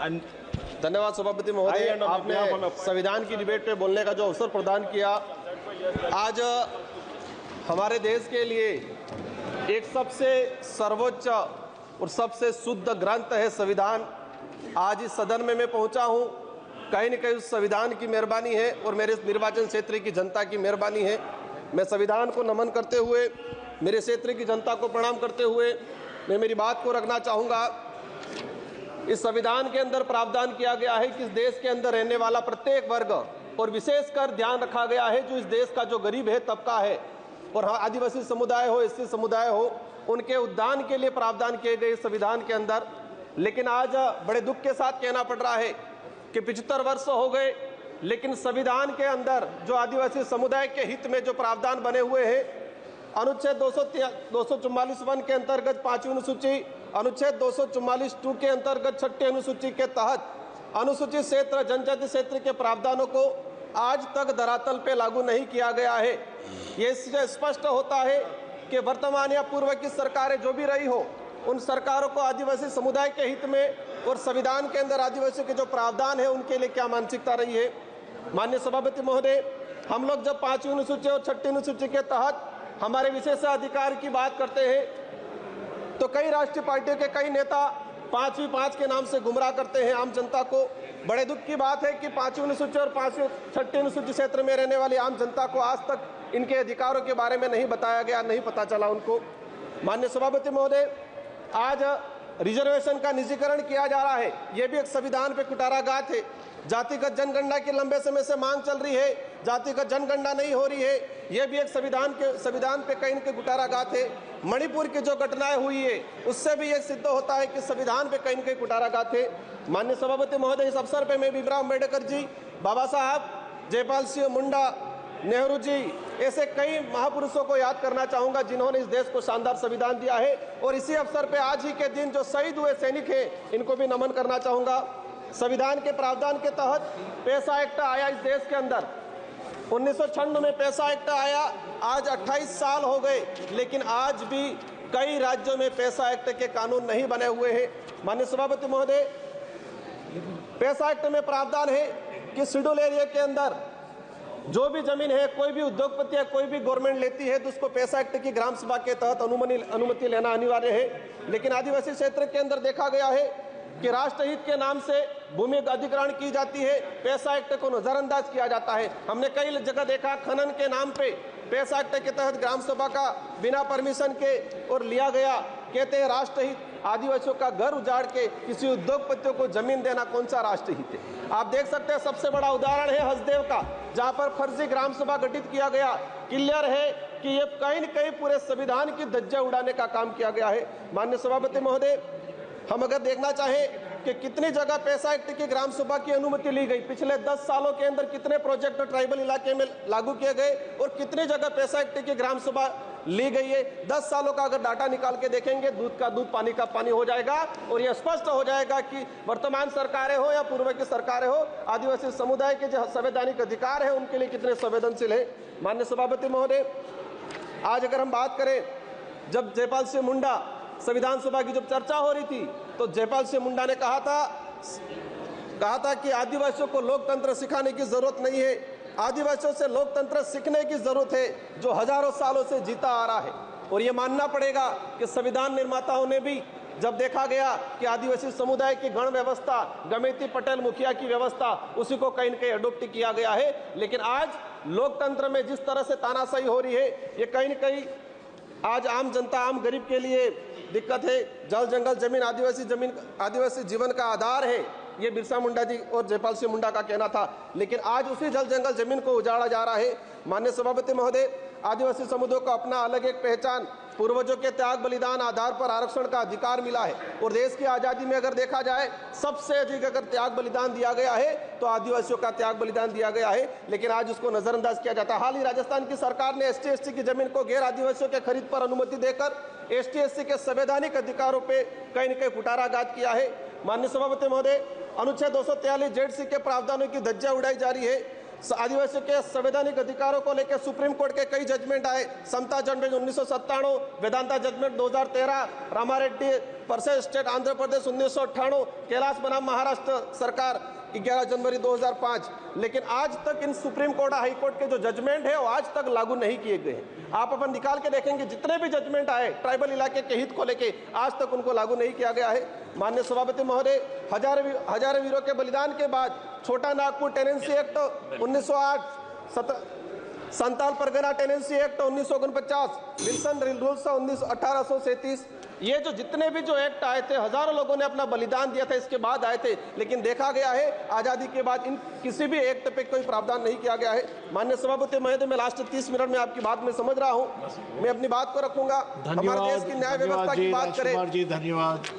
धन्यवाद सभापति महोदय, आपने संविधान की डिबेट पे बोलने का जो अवसर प्रदान किया। आज हमारे देश के लिए एक सबसे सर्वोच्च और सबसे शुद्ध ग्रंथ है संविधान। आज इस सदन में मैं पहुंचा हूं, कहीं न कहीं उस संविधान की मेहरबानी है और मेरे निर्वाचन क्षेत्र की जनता की मेहरबानी है। मैं संविधान को नमन करते हुए, मेरे क्षेत्र की जनता को प्रणाम करते हुए मैं मेरी बात को रखना चाहूँगा। इस संविधान के अंदर प्रावधान किया गया है कि इस देश के अंदर रहने वाला प्रत्येक वर्ग और विशेषकर ध्यान रखा गया है जो इस देश का जो गरीब है तबका है और आदिवासी समुदाय हो, एससी समुदाय हो, उनके उत्थान के लिए प्रावधान किए गए संविधान के अंदर। लेकिन आज बड़े दुख के साथ कहना पड़ रहा है कि 75 वर्ष हो गए, लेकिन संविधान के अंदर जो आदिवासी समुदाय के हित में जो प्रावधान बने हुए हैं, अनुच्छेद 244(1) के अंतर्गत 5वीं अनुसूची, अनुच्छेद 244(2) के अंतर्गत 6ठी अनुसूची के तहत अनुसूचित क्षेत्र, जनजाति क्षेत्र के प्रावधानों को आज तक धरातल पे लागू नहीं किया गया है। ये स्पष्ट होता है कि वर्तमान या पूर्व की सरकारें जो भी रही हो, उन सरकारों को आदिवासी समुदाय के हित में और संविधान के अंदर आदिवासियों के जो प्रावधान है उनके लिए क्या मानसिकता रही है। माननीय सभापति महोदय, हम लोग जब 5वीं अनुसूची और 6ठी अनुसूची के तहत हमारे विशेषाधिकार की बात करते हैं तो कई राष्ट्रीय पार्टियों के कई नेता 5वीं 5 के नाम से गुमराह करते हैं आम जनता को। बड़े दुख की बात है कि 5वीं अनुसूची और 6ठी अनुसूची क्षेत्र में रहने वाली आम जनता को आज तक इनके अधिकारों के बारे में नहीं बताया गया, नहीं पता चला उनको। माननीय सभापति महोदय, आज रिजर्वेशन का निजीकरण किया जा रहा है, यह भी एक संविधान पे कुटाराघात है। जातिगत जनगणना की लंबे समय से मांग चल रही है, जातिगत जनगणना नहीं हो रही है, यह भी एक संविधान पे कहीं न कहीं कुटाराघात है। मणिपुर की जो घटनाएं हुई है उससे भी यह सिद्ध होता है कि संविधान पे कहीं न कहीं कुटाराघात है। माननीय सभापति महोदय, इस अवसर पे मैं भीमराव अम्बेडकर जी, बाबा साहब, जयपाल सिंह मुंडा, नेहरू जी, ऐसे कई महापुरुषों को याद करना चाहूंगा जिन्होंने इस देश को शानदार संविधान दिया है। और इसी अवसर पे आज ही के दिन जो शहीद हुए सैनिक हैं, इनको भी नमन करना चाहूंगा। संविधान के प्रावधान के तहत पैसा एक्ट आया इस देश के अंदर, 1996 में पैसा एक्ट आया। आज 28 साल हो गए, लेकिन आज भी कई राज्यों में पैसा एक्ट के कानून नहीं बने हुए हैं। माननीय सभापति महोदय, पैसा एक्ट में प्रावधान है कि शेड्यूल एरिया के अंदर जो भी जमीन है, कोई भी उद्योगपति या कोई भी गवर्नमेंट लेती है तो उसको पैसा एक्ट की ग्राम सभा के तहत अनुमति लेना अनिवार्य है। लेकिन आदिवासी क्षेत्र के अंदर देखा गया है कि राष्ट्रहित के नाम से भूमि अधिग्रहण की जाती है, पैसा एक्ट को नजरअंदाज किया जाता है। हमने कई जगह देखा खनन के नाम पे पैसा एक्ट के तहत ग्राम सभा का बिना परमिशन के और लिया गया। कहते हैं राष्ट्रहित, आदिवासियों का घर उजाड़ के किसी उद्योगपतियों को जमीन देना कौन सा राष्ट्रहित है। आप देख सकते हैं, सबसे बड़ा उदाहरण है हसदेव का, जहां पर फर्जी ग्राम सभा गठित किया गया। क्लियर है कि ये कहीं न कहीं पूरे संविधान की धज्जियां उड़ाने का काम किया गया है। माननीय सभापति महोदय, हम अगर देखना चाहें कि कितनी जगह पैसा एक्ट की ग्राम सभा की अनुमति ली गई, पिछले 10 सालों के अंदर कितने प्रोजेक्ट ट्राइबल इलाके में लागू किए गए और कितनी जगह पैसा एक्ट की ग्राम सभा ली गई है। 10 सालों का अगर डाटा निकाल के देखेंगे, दूध का दूध पानी का पानी हो जाएगा और यह स्पष्ट हो जाएगा कि वर्तमान सरकारें हो या पूर्व की सरकारें हो, आदिवासी समुदाय के जो संवैधानिक अधिकार है उनके लिए कितने संवेदनशील है। माननीय सभापति महोदय, आज अगर हम बात करें, जब जयपाल सिंह मुंडा संविधान सभा की जब चर्चा हो रही थी तो जयपाल सिंह मुंडा ने कहा था कि आदिवासियों को लोकतंत्र सिखाने की जरूरत नहीं है, आदिवासियों से लोकतंत्र सीखने की जरूरत है जो हजारों सालों से जीता आ रहा है। और ये मानना पड़ेगा कि संविधान निर्माताओं ने भी जब देखा गया कि आदिवासी समुदाय की गण व्यवस्था, गमेती पटेल मुखिया की व्यवस्था, उसी को कहीं न कहीं अडोप्ट किया गया है। लेकिन आज लोकतंत्र में जिस तरह से तानाशाही हो रही है, ये कहीं न कहीं आज आम जनता, आम गरीब के लिए दिक्कत है। जल जंगल जमीन आदिवासी जीवन का आधार है, ये बिरसा मुंडा जी और जयपाल सिंह मुंडा का कहना था। लेकिन आज उसी जल जंगल जमीन को उजाड़ा जा रहा है। माननीय सभापति महोदय, आदिवासी समुदाय को अपना अलग एक पहचान, पूर्वजों के त्याग बलिदान आधार पर आरक्षण का अधिकार मिला है। और देश की आज़ादी में अगर देखा जाए, सबसे अधिक अगर त्याग बलिदान दिया गया है तो आदिवासियों का त्याग बलिदान दिया गया है, लेकिन आज उसको नजरअंदाज किया जाता है। हाल ही राजस्थान की सरकार ने ST SC की जमीन को गैर आदिवासियों के खरीद पर अनुमति देकर ST SC के संवैधानिक अधिकारों पर कहीं न कहीं कुटाराघात किया है। माननीय सभापति महोदय, अनुच्छेद 243 ZC के प्रावधानों की धज्जियां उड़ाई जा रही है। आदिवासियों के संवैधानिक अधिकारों को लेकर सुप्रीम कोर्ट के कई जजमेंट आए। Samatha judgment 1997, Vedanta judgment 2013, Ramareddy versus state Andhra Pradesh 1998, Kailash बनाम महाराष्ट्र सरकार 11 जनवरी 2005। लेकिन आज तक इन सुप्रीम कोर्ट हाई कोर्ट के जो जजमेंट है वो आज तक लागू नहीं किए गए हैं। आप अपन निकाल के देखेंगे जितने भी जजमेंट आए ट्राइबल इलाके के हित को लेके आज तक उनको लागू नहीं किया गया है। माननीय सभापति महोदय, हजारों वीरों के बलिदान के बाद Chota Nagpur tenancy act 1908, Santal Pargana tenancy act 1949, Wilson rules 1837, ये जो जितने भी जो एक्ट आए थे हजारों लोगों ने अपना बलिदान दिया था, इसके बाद आए थे। लेकिन देखा गया है आजादी के बाद इन किसी भी एक्ट पे कोई प्रावधान नहीं किया गया है। माननीय सभापति महोदय, मैं लास्ट 30 मिनट में आपकी बात में समझ रहा हूं, मैं अपनी बात को रखूंगा। हमारे देश की न्याय व्यवस्था की बात करें। धन्यवाद।